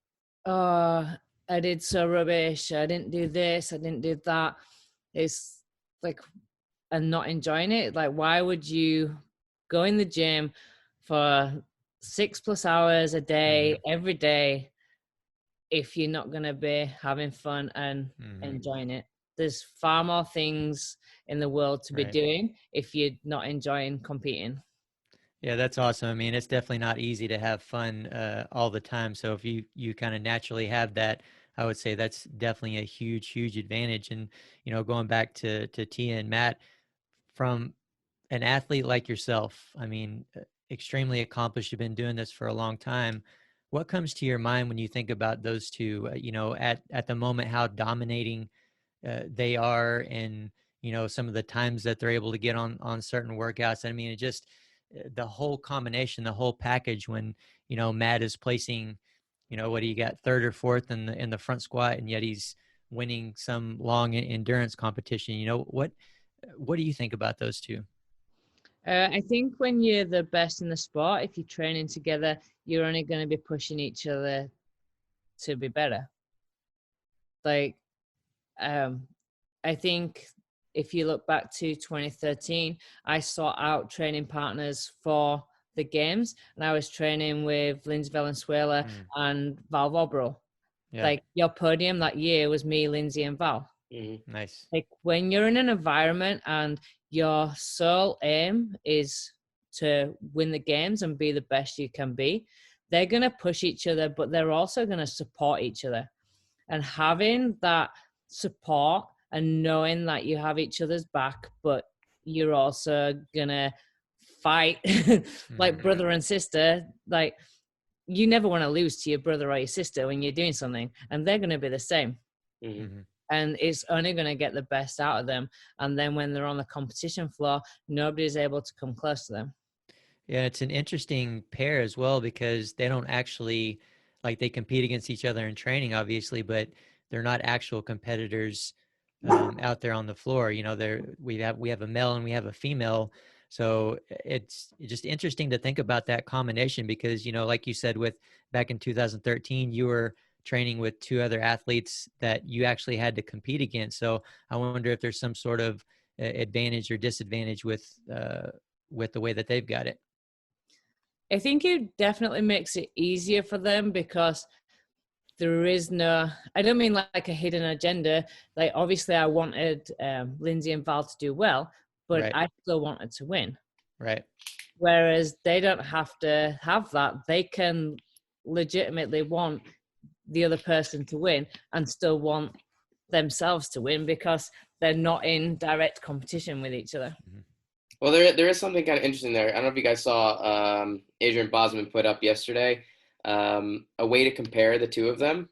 oh, I did so rubbish, I didn't do this, I didn't do that, it's like, and not enjoying it. Like, why would you go in the gym for 6+ hours a day, every day, if you're not going to be having fun and enjoying it? There's far more things in the world to be doing if you're not enjoying competing. Yeah, that's awesome. I mean, it's definitely not easy to have fun all the time. So if you kind of naturally have that, I would say that's definitely a huge advantage. And going back to Tia and Matt, from an athlete like yourself, I mean, extremely accomplished. You've been doing this for a long time. What comes to your mind when you think about those two? At the moment, how dominating they are, and some of the times that they're able to get on certain workouts. I mean, it just the whole combination, the whole package. When Matt is placing, what do you got, third or fourth in the front squat, and yet he's winning some long endurance competition. What do you think about those two? I think when you're the best in the sport, if you're training together, you're only going to be pushing each other to be better. Like, I think if you look back to 2013, I sought out training partners for the games, and I was training with Lindsay Valenzuela and Val Vobro. Yeah. Like, your podium that year was me, Lindsay, and Val. Nice. Like, when you're in an environment and your sole aim is to win the games and be the best you can be, they're going to push each other, but they're also going to support each other. And having that support and knowing that you have each other's back, but you're also going to fight like brother and sister. Like, you never want to lose to your brother or your sister when you're doing something, and they're going to be the same. And it's only going to get the best out of them. And then when they're on the competition floor, nobody's able to come close to them. Yeah, it's an interesting pair as well, because they don't actually, like, they compete against each other in training, obviously, but they're not actual competitors out there on the floor. We have a male and we have a female. So it's just interesting to think about that combination, because, like you said, with back in 2013, you were training with two other athletes that you actually had to compete against. So I wonder if there's some sort of advantage or disadvantage with the way that they've got it. I think it definitely makes it easier for them, because there is no, I don't mean like a hidden agenda. Like, obviously I wanted Lindsay and Val to do well, but I still wanted to win. Right. Whereas they don't have to have that. They can legitimately want the other person to win and still want themselves to win, because they're not in direct competition with each other. Well, there is something kind of interesting there. I don't know if you guys saw Adrian Bosman put up yesterday a way to compare the two of them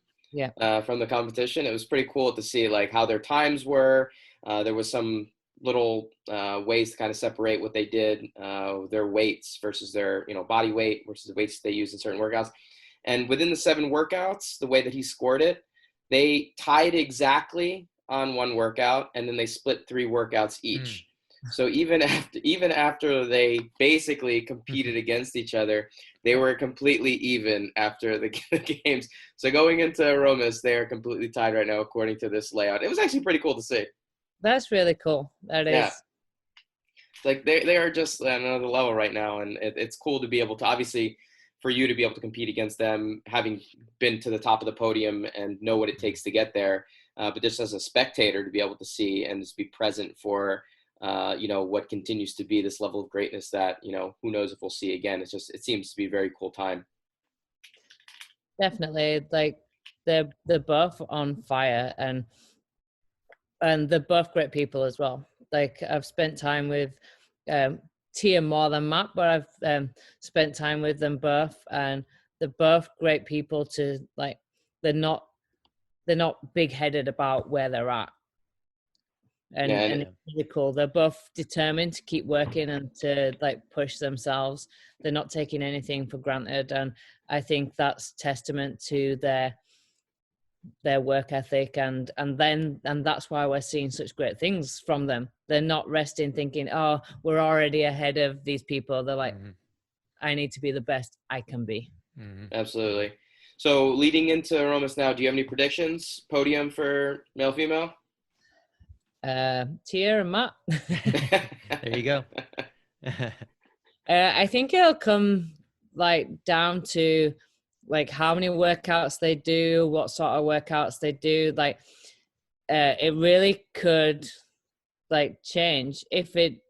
from the competition. It was pretty cool to see like how their times were. There was some little ways to kind of separate what they did, their weights versus their body weight versus the weights they use in certain workouts. And within the 7 workouts, the way that he scored it, they tied exactly on one workout, and then they split 3 workouts each. So even after they basically competed against each other, they were completely even after the games. So going into Romas, they are completely tied right now, according to this layout. It was actually pretty cool to see. That's really cool. That is. Like they are just at another level right now, and it's cool to be able to, obviously, for you to be able to compete against them, having been to the top of the podium and know what it takes to get there. But just as a spectator, to be able to see and just be present for what continues to be this level of greatness that, who knows if we'll see again. It seems to be a very cool time. Definitely. Like, they're both on fire, and they're both great people as well. Like, I've spent time with Tia more than Matt, but I've spent time with them both, and they're both great people to, like, they're not big-headed about where they're at. And it's really cool. They're both determined to keep working and to like push themselves. They're not taking anything for granted, and I think that's testament to their work ethic, and that's why we're seeing such great things from them. They're not resting thinking, oh, we're already ahead of these people. They're like, I need to be the best I can be. Mm-hmm. Absolutely. So leading into Romas now, do you have any predictions, podium for male, female? Tia and Matt. There you go. I think it'll come like down to like how many workouts they do, what sort of workouts they do. Like it really could like change if it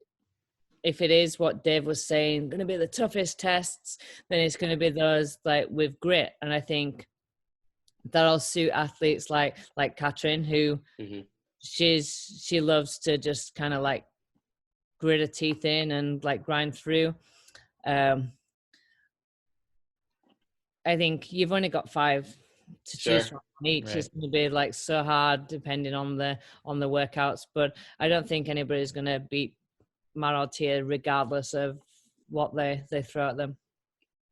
is what Dave was saying, going to be the toughest tests, then it's going to be those like with grit. And I think that'll suit athletes like Katrin, who she loves to just kind of like grit her teeth in and like grind through. I think you've only got 5 to choose from each. Right. It's going to be like so hard depending on the workouts, but I don't think anybody's going to beat Matt or Tia regardless of what they throw at them.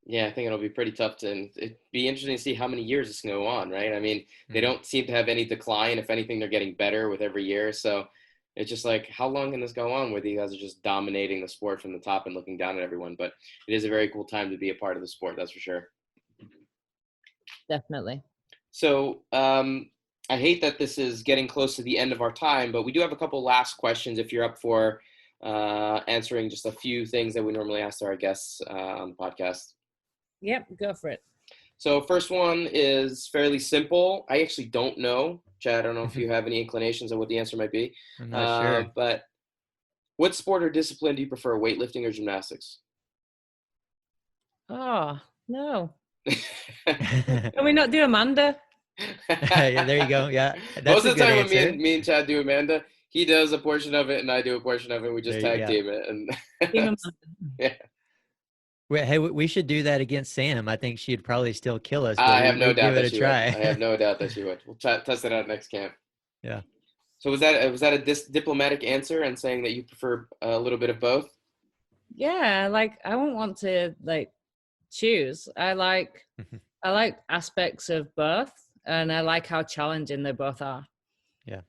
Yeah, I think it'll be pretty tough it'd be interesting to see how many years it's going to go on, right? I mean, they don't seem to have any decline. If anything, they're getting better with every year. So it's just like, how long can this go on where these guys are just dominating the sport from the top and looking down at everyone? But it is a very cool time to be a part of the sport, that's for sure. Definitely. So I hate that this is getting close to the end of our time, but we do have a couple last questions if you're up for answering just a few things that we normally ask our guests on the podcast. Yep, go for it. So first one is fairly simple. I actually don't know. Chad, I don't know if you have any inclinations on what the answer might be. I'm not sure. But what sport or discipline do you prefer, weightlifting or gymnastics? Oh, no. Can we not do Amanda? Yeah, there you go. Yeah. Most of the time when me and Chad do Amanda, he does a portion of it and I do a portion of it. We just tag team it. And yeah. Hey, we should do that against Sam. I think she'd probably still kill us. But I have no doubt that she would. I I have no doubt that she would. We'll test it out next camp. Yeah. So was that a diplomatic answer and saying that you prefer a little bit of both? Yeah, like I won't want to like choose. I like aspects of both, and I like how challenging they both are. Yeah.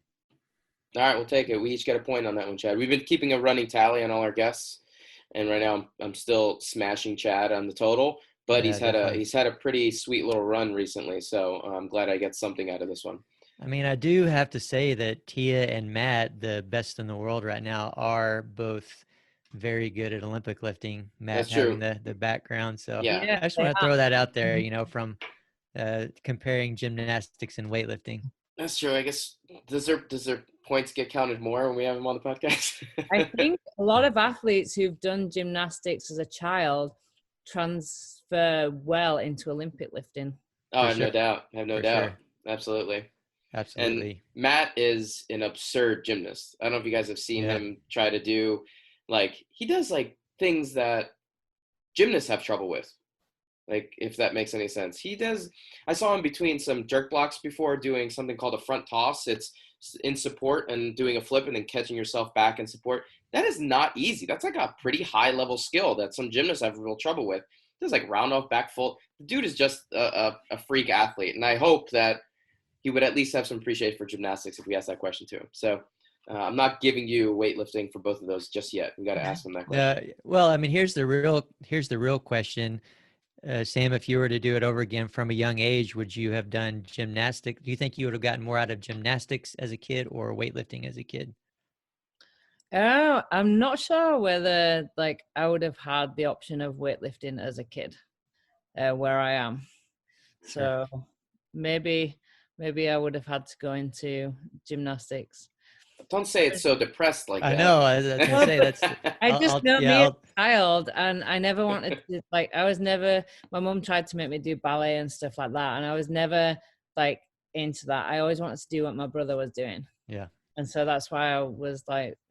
All right, we'll take it. We each get a point on that one, Chad. We've been keeping a running tally on all our guests. And right now I'm still smashing Chad on the total, but he's had a pretty sweet little run recently. So I'm glad I get something out of this one. I mean, I do have to say that Tia and Matt, the best in the world right now, are both very good at Olympic lifting. Matt having the background. So yeah, I just want to throw that out there, from comparing gymnastics and weightlifting. That's true. I guess does their points get counted more when we have them on the podcast? I think a lot of athletes who've done gymnastics as a child transfer well into Olympic lifting. Oh, I have no doubt. Sure. Absolutely. Absolutely. And Matt is an absurd gymnast. I don't know if you guys have seen him try to do, he does things that gymnasts have trouble with. If that makes any sense. I saw him between some jerk blocks before doing something called a front toss. It's in support and doing a flip and then catching yourself back in support. That is not easy. That's a pretty high level skill that some gymnasts have real trouble with. There's round off, back full. The dude is just a freak athlete. And I hope that he would at least have some appreciation for gymnastics if we ask that question to him. So I'm not giving you weightlifting for both of those just yet. We got to ask him that question. Well, I mean, here's the real question. Sam, if you were to do it over again from a young age, would you have done gymnastics? Do you think you would have gotten more out of gymnastics as a kid or weightlifting as a kid? Oh, I'm not sure whether I would have had the option of weightlifting as a kid, where I am. So maybe I would have had to go into gymnastics. Don't say it's so depressed like that. I know. I was going to say that's. I just know me as a child, and I never wanted to. I was never. My mum tried to make me do ballet and stuff like that, and I was never into that. I always wanted to do what my brother was doing. Yeah. And so that's why I was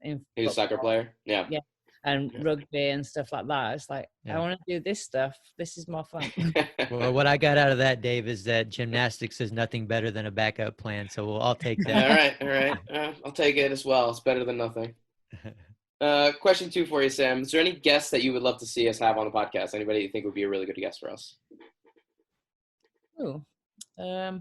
he was a soccer player. Yeah. Yeah. And rugby and stuff like that. It's I want to do this stuff. This is more fun. Well, what I got out of that, Dave, is that gymnastics is nothing better than a backup plan. So I'll take that. All right. I'll take it as well. It's better than nothing. Question 2 for you, Sam. Is there any guests that you would love to see us have on the podcast? Anybody you think would be a really good guest for us? Oh, I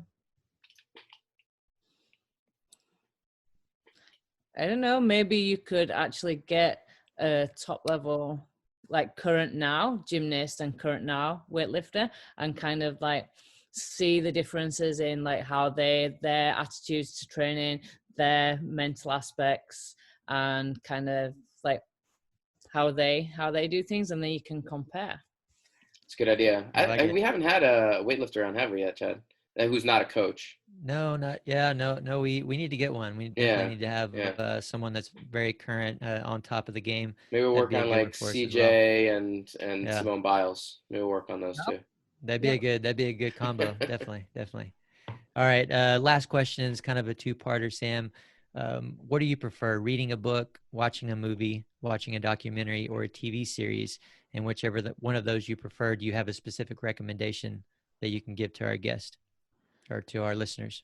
don't know. Maybe you could actually get a top level like current now gymnast and current now weightlifter, and kind of like see the differences in like how their attitudes to training, their mental aspects, and kind of like how they do things, and then you can compare. It's a good idea. We haven't had a weightlifter on, have we yet, Chad? Who's not a coach? No, we need to get one. We definitely need to have someone that's very current, on top of the game. Maybe we'll work on like CJ and Simone Biles. Maybe we'll work on those too. That'd be a good combo. Definitely. All right. Last question is kind of a two-parter, Sam. What do you prefer, reading a book, watching a movie, watching a documentary, or a TV series? And whichever one of those you prefer, do you have a specific recommendation that you can give to our guest or to our listeners?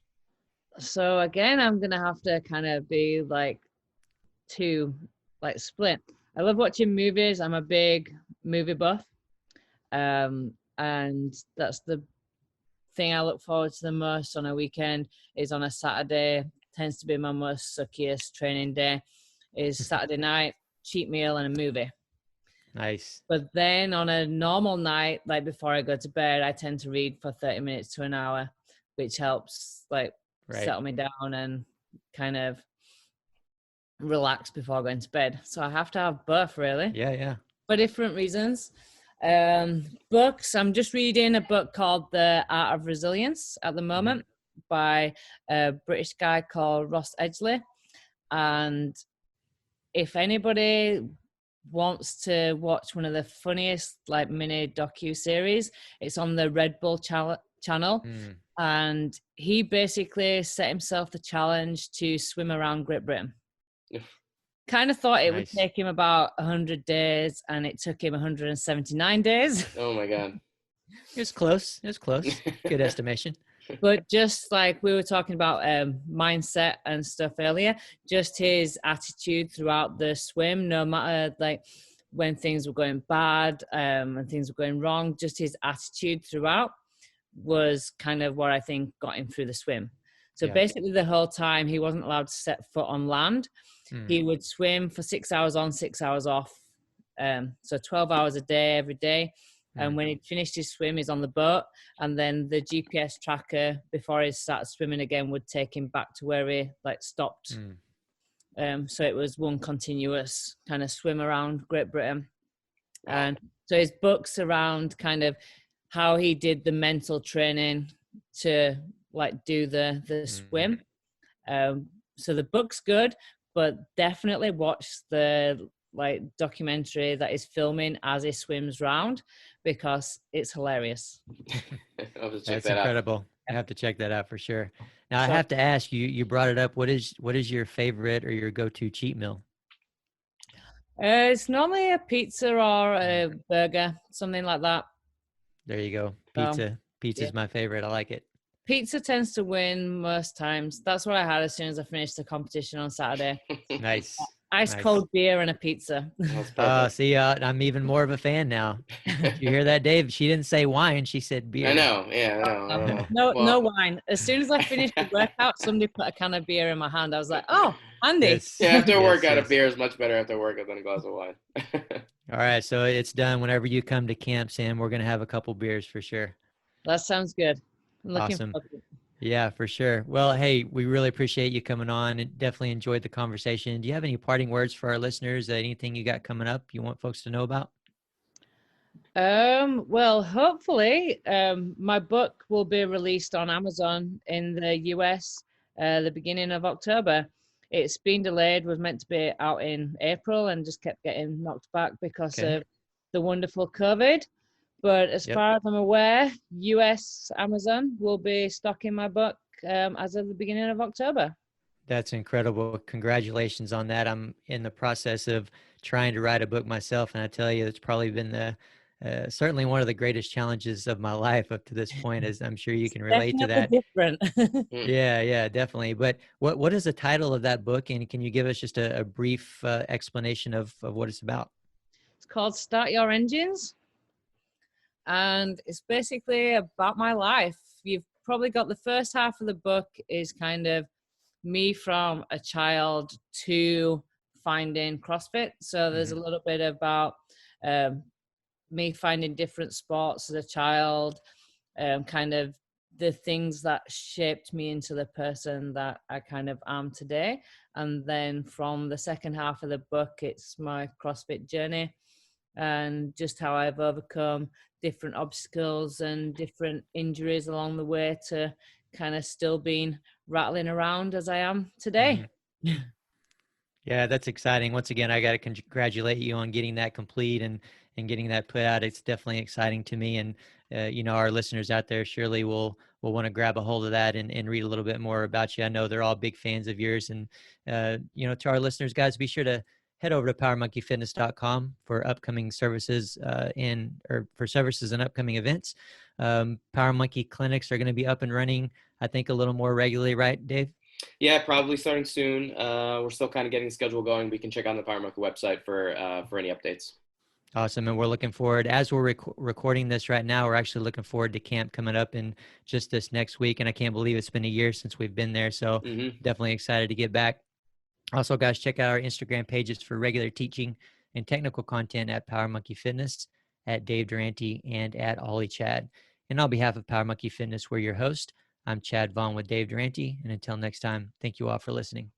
So again, I'm going to have to kind of be like split. I love watching movies. I'm a big movie buff. And that's the thing I look forward to the most on a weekend. Is on a Saturday, tends to be my most suckiest training day, is Saturday night, cheat meal and a movie. Nice. But then on a normal night, like before I go to bed, I tend to read for 30 minutes to an hour, which helps like settle me down and kind of relax before going to bed. So I have to have both, really. Yeah. For different reasons. Books, I'm just reading a book called The Art of Resilience at the moment by a British guy called Ross Edgley. And if anybody wants to watch one of the funniest like mini docu-series, it's on the Red Bull channel. And he basically set himself the challenge to swim around Great Britain. Kind of thought it would take him about 100 days, and it took him 179 days. Oh my God. It was close. Good estimation. But just like we were talking about mindset and stuff earlier, just his attitude throughout the swim, no matter like when things were going bad and things were going wrong, just his attitude throughout was kind of what I think got him through the swim. So basically the whole time he wasn't allowed to set foot on land. He would swim for 6 hours on, 6 hours off. So 12 hours a day, every day. And when he'd finished his swim, he's on the boat. And then the GPS tracker, before he started swimming again, would take him back to where he like stopped. So it was one continuous kind of swim around Great Britain. And so his books around kind of how he did the mental training to like do the swim. So the book's good, but definitely watch the like documentary that is filming as he swims round, because it's hilarious. That's incredible. I have to check that out for sure. Now I have to ask you, you brought it up. What is your favorite or your go-to cheat meal? It's normally a pizza or a burger, something like that. There you go. Pizza's my favorite. I like it. Pizza tends to win most times. That's what I had as soon as I finished the competition on Saturday. Nice. Ice cold beer and a pizza. See, I'm even more of a fan now. Did you hear that, Dave? She didn't say wine. She said beer. I know. Yeah, I know. No wine. As soon as I finished the workout, somebody put a can of beer in my hand. I was like, oh, handy. After a workout, a beer is much better after a workout than a glass of wine. All right. So it's done. Whenever you come to camp, Sam, we're going to have a couple beers for sure. That sounds good. I'm looking awesome. forward to it. Yeah, for sure. Well, hey, we really appreciate you coming on and definitely enjoyed the conversation. Do you have any parting words for our listeners? Anything you got coming up you want folks to know about? Well, hopefully, my book will be released on Amazon in the US the beginning of October. It's been delayed, was meant to be out in April and just kept getting knocked back because of the wonderful COVID. But as far as I'm aware, US Amazon will be stocking my book as of the beginning of October. That's incredible. Congratulations on that. I'm in the process of trying to write a book myself, and I tell you, it's probably been certainly one of the greatest challenges of my life up to this point, as I'm sure you can relate to that. Different. Yeah, definitely. But what is the title of that book, and can you give us just a brief explanation of what it's about? It's called Start Your Engines. And it's basically about my life. You've probably got the first half of the book is kind of me from a child to finding CrossFit. So there's a little bit about me finding different sports as a child, kind of the things that shaped me into the person that I kind of am today. And then from the second half of the book, it's my CrossFit journey and just how I've overcome different obstacles and different injuries along the way to kind of still being rattling around as I am today. Mm-hmm. Yeah, that's exciting. Once again, I got to congratulate you on getting that complete and getting that put out. It's definitely exciting to me. And, our listeners out there surely will want to grab a hold of that and read a little bit more about you. I know they're all big fans of yours. And, to our listeners, guys, be sure to head over to powermonkeyfitness.com for upcoming services or for services and upcoming events. Power Monkey clinics are going to be up and running, I think, a little more regularly, right, Dave? Yeah, probably starting soon. We're still kind of getting the schedule going. We can check out the Power Monkey website for any updates. Awesome. And we're looking forward, as we're recording this right now, we're actually looking forward to camp coming up in just this next week. And I can't believe it's been a year since we've been there. So definitely excited to get back. Also, guys, check out our Instagram pages for regular teaching and technical content at Power Monkey Fitness, at Dave Durante, and at Ollie Chad. And on behalf of Power Monkey Fitness, we're your host. I'm Chad Vaughn with Dave Durante. And until next time, thank you all for listening.